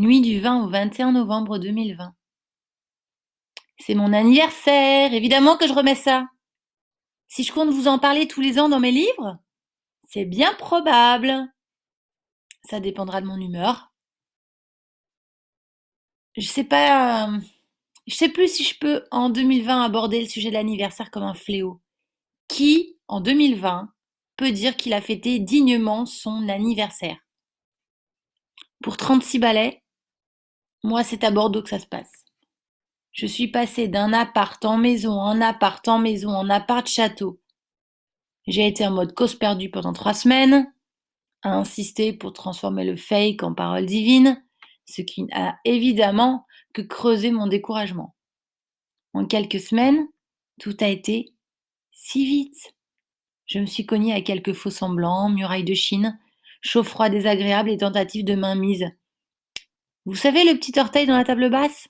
Nuit du 20 au 21 novembre 2020. C'est mon anniversaire, évidemment que je remets ça. Si je compte vous en parler tous les ans dans mes livres, c'est bien probable. Ça dépendra de mon humeur. Je sais pas, je sais plus si je peux en 2020 aborder le sujet de l'anniversaire comme un fléau. Qui, en 2020, peut dire qu'il a fêté dignement son anniversaire? Pour 36 balais, moi c'est à Bordeaux que ça se passe. Je suis passée d'un appart en maison, en appart en maison, en appart château. J'ai été en mode cause perdue pendant 3 semaines, à insister pour transformer le fake en parole divine, ce qui n'a évidemment que creusé mon découragement. En quelques semaines, tout a été si vite. Je me suis cognée à quelques faux semblants, murailles de Chine, chaud-froid désagréable et tentatives de mainmise. Vous savez le petit orteil dans la table basse?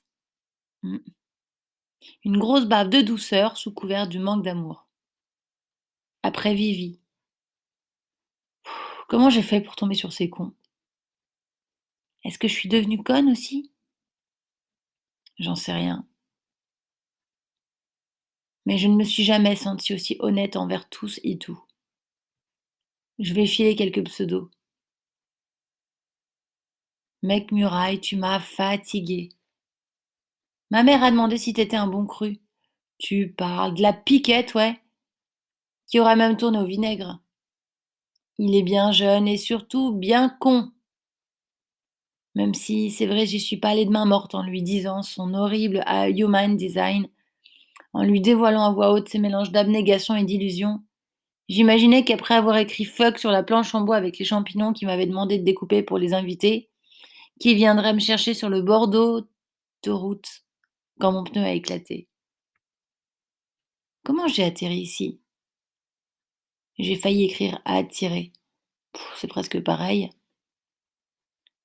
Hmm. Une grosse bave de douceur sous couvert du manque d'amour. Après Vivi. Comment j'ai fait pour tomber sur ces cons? Est-ce que je suis devenue conne aussi? J'en sais rien. Mais je ne me suis jamais sentie aussi honnête envers tous et tout. Je vais filer quelques pseudos. Mec Muraille, tu m'as fatiguée. Ma mère a demandé si t'étais un bon cru. Tu parles de la piquette, ouais, qui aurait même tourné au vinaigre. Il est bien jeune et surtout bien con. Même si c'est vrai, j'y suis pas allée de main morte en lui disant son horrible human design, en lui dévoilant à voix haute ses mélanges d'abnégation et d'illusion. J'imaginais qu'après avoir écrit fuck sur la planche en bois avec les champignons qu'il m'avait demandé de découper pour les invités, qu'il viendrait me chercher sur le bord d'autoroute quand mon pneu a éclaté. Comment j'ai atterri ici? J'ai failli écrire à attirer. C'est presque pareil.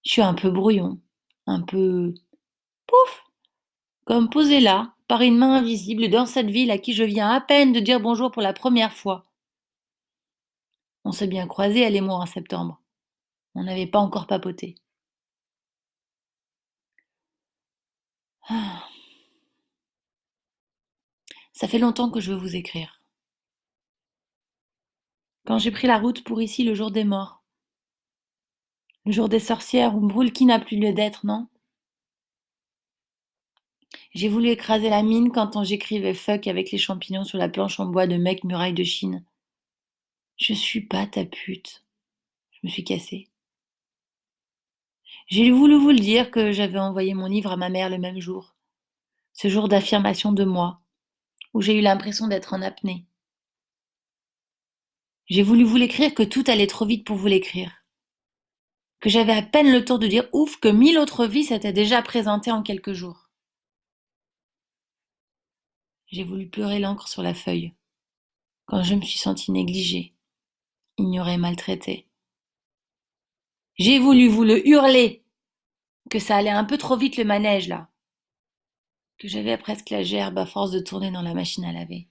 Je suis un peu brouillon, un peu pouf, comme posé là, par une main invisible dans cette ville à qui je viens à peine de dire bonjour pour la première fois. On s'est bien croisés, elle et moi, en septembre. On n'avait pas encore papoté. Ah, ça fait longtemps que je veux vous écrire. Quand j'ai pris la route pour ici le jour des morts, le jour des sorcières où brûle qui n'a plus lieu d'être, non? J'ai voulu écraser la mine quand j'écrivais fuck avec les champignons sur la planche en bois de mec muraille de Chine. Je suis pas ta pute. Je me suis cassée. J'ai voulu vous le dire que j'avais envoyé mon livre à ma mère le même jour. Ce jour d'affirmation de moi, où j'ai eu l'impression d'être en apnée. J'ai voulu vous l'écrire que tout allait trop vite pour vous l'écrire. Que j'avais à peine le temps de dire ouf que 1000 autres vies s'étaient déjà présentées en quelques jours. J'ai voulu pleurer l'encre sur la feuille. Quand je me suis sentie négligée, ignorée, maltraitée. J'ai voulu vous le hurler, que ça allait un peu trop vite le manège là, que j'avais presque la gerbe à force de tourner dans la machine à laver.